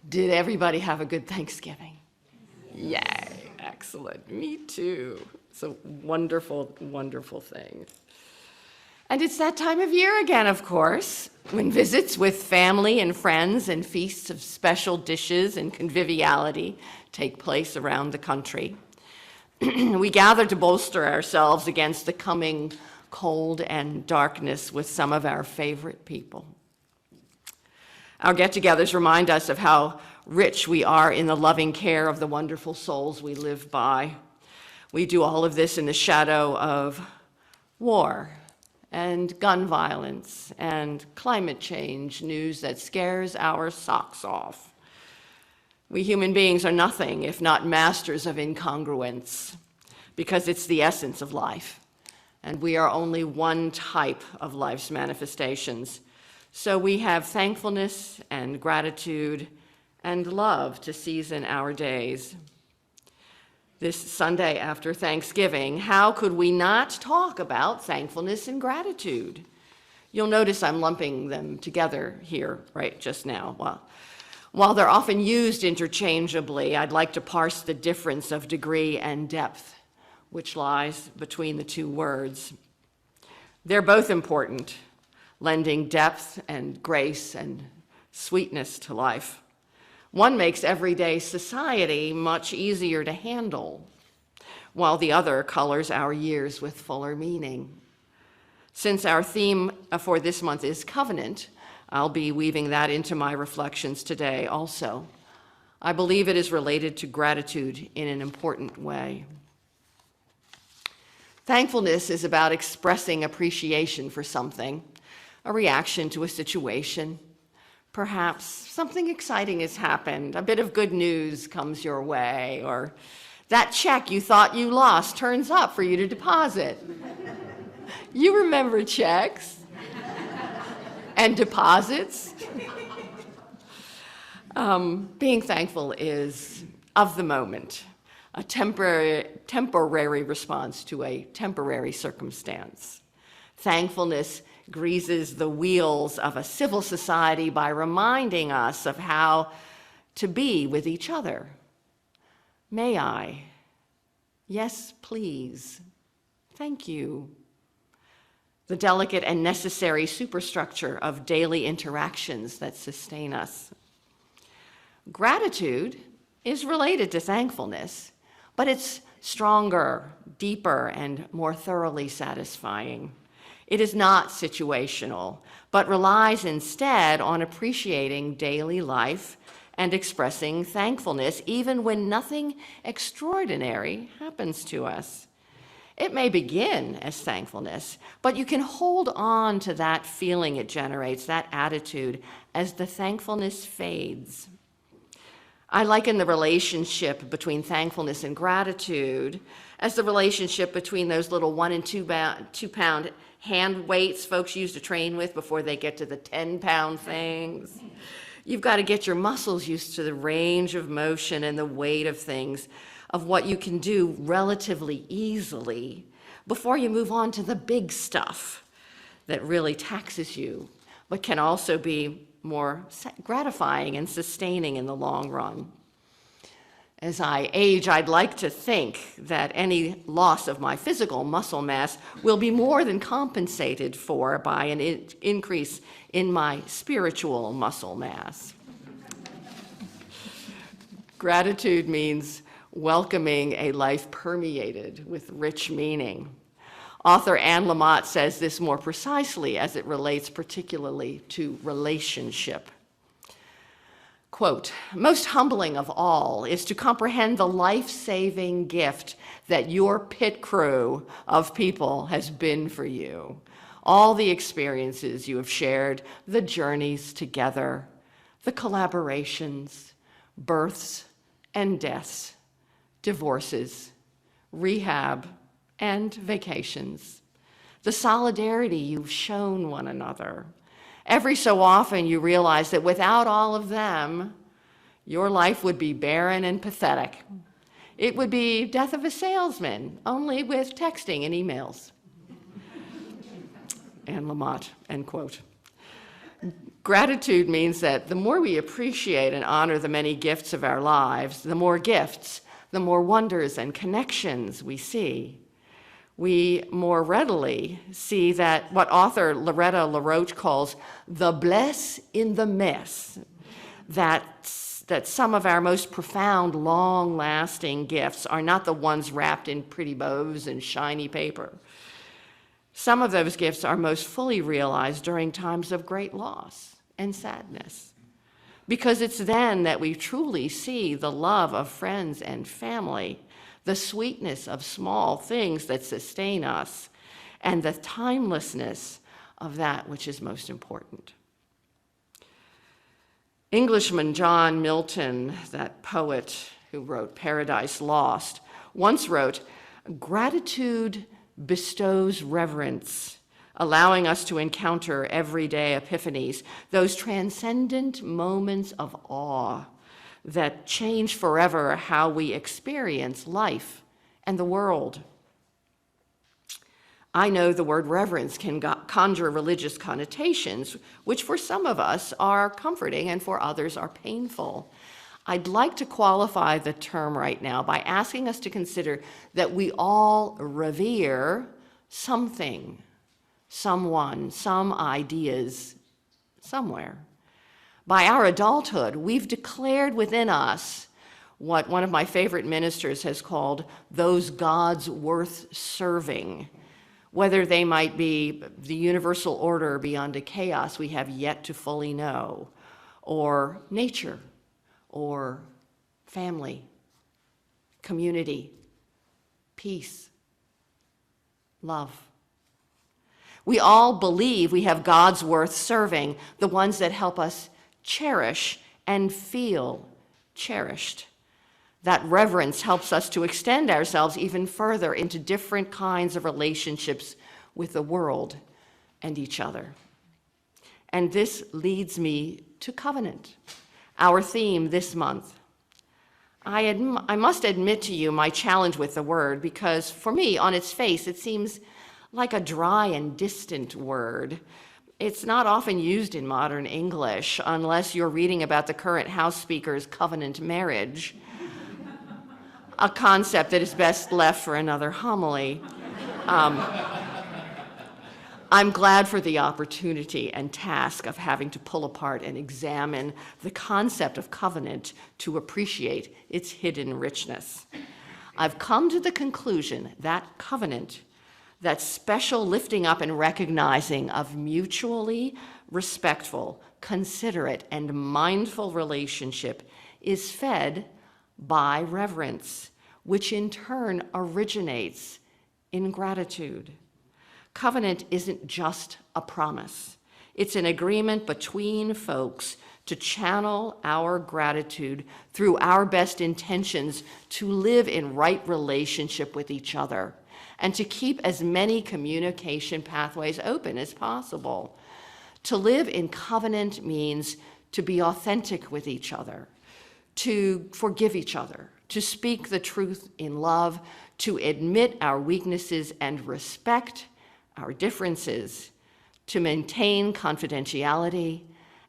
Did everybody have a good Thanksgiving? Yay, excellent. Me too. It's a wonderful, wonderful thing. And it's that time of year again, of course, when visits with family and friends and feasts of special dishes and conviviality take place around the country. We gather to bolster ourselves against the coming cold and darkness with some of our favorite people. Our get-togethers remind us of how rich we are in the loving care of the wonderful souls we live by. We do all of this in the shadow of war and gun violence and climate change news that scares our socks off. We human beings are nothing if not masters of incongruence, because it's the essence of life, and we are only one type of life's manifestations. So we have thankfulness and gratitude and love to season our days. This Sunday after Thanksgiving, how could we not talk about thankfulness and gratitude? You'll notice I'm lumping them together here right just now. While they're often used interchangeably, I'd like to parse the difference of degree and depth, which lies between the two words. They're both important, lending depth and grace and sweetness to life. One makes everyday society much easier to handle, while the other colors our years with fuller meaning. Since our theme for this month is covenant, I'll be weaving that into my reflections today also. I believe it is related to gratitude in an important way. Thankfulness is about expressing appreciation for something, a reaction to a situation. Perhaps something exciting has happened, a bit of good news comes your way, or that check you thought you lost turns up for you to deposit. You remember checks and deposits. Being thankful is of the moment, a temporary response to a temporary circumstance. Thankfulness greases the wheels of a civil society by reminding us of how to be with each other. May I? Yes, please. Thank you. The delicate and necessary superstructure of daily interactions that sustain us. Gratitude is related to thankfulness, but it's stronger, deeper, and more thoroughly satisfying. It is not situational, but relies instead on appreciating daily life and expressing thankfulness even when nothing extraordinary happens to us. It may begin as thankfulness, but you can hold on to that feeling it generates, that attitude, as the thankfulness fades. I liken the relationship between thankfulness and gratitude as the relationship between those little 1 and 2 pound hand weights folks used to train with before they get to the 10-pound things. You've got to get your muscles used to the range of motion and the weight of things, of what you can do relatively easily before you move on to the big stuff that really taxes you, but can also be more gratifying and sustaining in the long run. As I age, I'd like to think that any loss of my physical muscle mass will be more than compensated for by an increase in my spiritual muscle mass. Gratitude means welcoming a life permeated with rich meaning. Author Anne Lamott says this more precisely as it relates particularly to relationship. Quote, "Most humbling of all is to comprehend the life-saving gift that your pit crew of people has been for you. All the experiences you have shared, the journeys together, the collaborations, births and deaths, divorces, rehab, and vacations, the solidarity you've shown one another. Every so often you realize that without all of them, your life would be barren and pathetic. It would be death of a salesman, only with texting and emails." Anne Lamott, end quote. Gratitude means that the more we appreciate and honor the many gifts of our lives, the more gifts, the more wonders and connections we see. We more readily see that what author Loretta LaRoche calls the bless in the mess, that some of our most profound, long-lasting gifts are not the ones wrapped in pretty bows and shiny paper. Some of those gifts are most fully realized during times of great loss and sadness, because it's then that we truly see the love of friends and family, the sweetness of small things that sustain us, and the timelessness of that which is most important. Englishman John Milton, that poet who wrote Paradise Lost, once wrote, "Gratitude bestows reverence, allowing us to encounter everyday epiphanies, those transcendent moments of awe that change forever how we experience life and the world." I know the word reverence can conjure religious connotations, which for some of us are comforting and for others are painful. I'd like to qualify the term right now by asking us to consider that we all revere something, someone, some ideas, somewhere. By our adulthood, we've declared within us what one of my favorite ministers has called those gods worth serving, whether they might be the universal order beyond a chaos we have yet to fully know, or nature, or family, community, peace, love. We all believe we have gods worth serving, the ones that help us cherish and feel cherished. That reverence helps us to extend ourselves even further into different kinds of relationships with the world and each other. And this leads me to covenant, our theme this month. I must admit to you my challenge with the word, because for me, on its face, it seems like a dry and distant word. It's not often used in modern English unless you're reading about the current House Speaker's covenant marriage, a concept that is best left for another homily. I'm glad for the opportunity and task of having to pull apart and examine the concept of covenant to appreciate its hidden richness. I've come to the conclusion that covenant, that special lifting up and recognizing of mutually respectful, considerate, and mindful relationship, is fed by reverence, which in turn originates in gratitude. Covenant isn't just a promise. It's an agreement between folks to channel our gratitude through our best intentions to live in right relationship with each other and to keep as many communication pathways open as possible. To live in covenant means to be authentic with each other, to forgive each other, to speak the truth in love, to admit our weaknesses and respect our differences, to maintain confidentiality,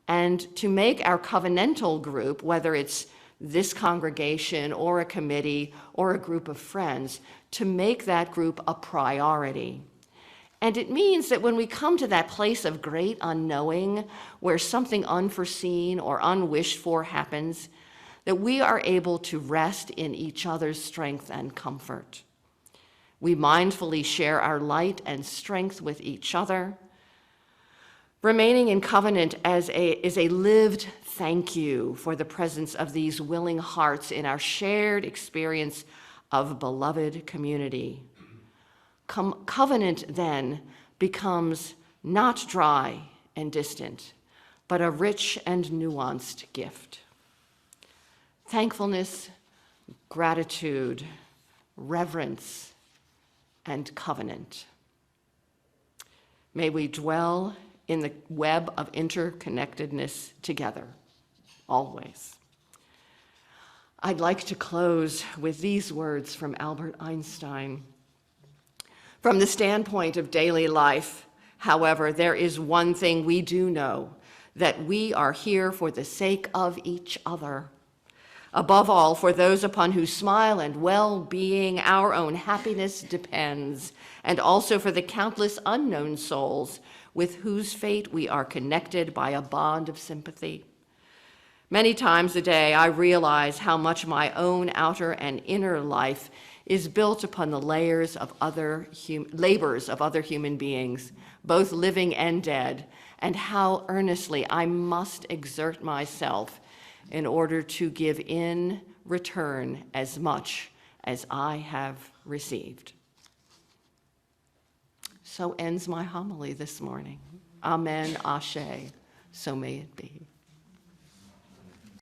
and to make our covenantal group, whether it's this congregation or a committee or a group of friends, to make that group a priority. And it means that when we come to that place of great unknowing, where something unforeseen or unwished for happens, that we are able to rest in each other's strength and comfort. We mindfully share our light and strength with each other. Remaining in covenant is a lived thank you for the presence of these willing hearts in our shared experience of beloved community. Covenant then becomes not dry and distant, but a rich and nuanced gift. Thankfulness, gratitude, reverence, and covenant. May we dwell in the web of interconnectedness together, always. I'd like to close with these words from Albert Einstein. From the standpoint of daily life, however, there is one thing we do know, that we are here for the sake of each other. Above all, for those upon whose smile and well-being our own happiness depends, and also for the countless unknown souls with whose fate we are connected by a bond of sympathy. Many times a day, I realize how much my own outer and inner life is built upon the labors of other human beings, both living and dead, and how earnestly I must exert myself in order to give in return as much as I have received. So ends my homily this morning. Amen, Ashe, so may it be.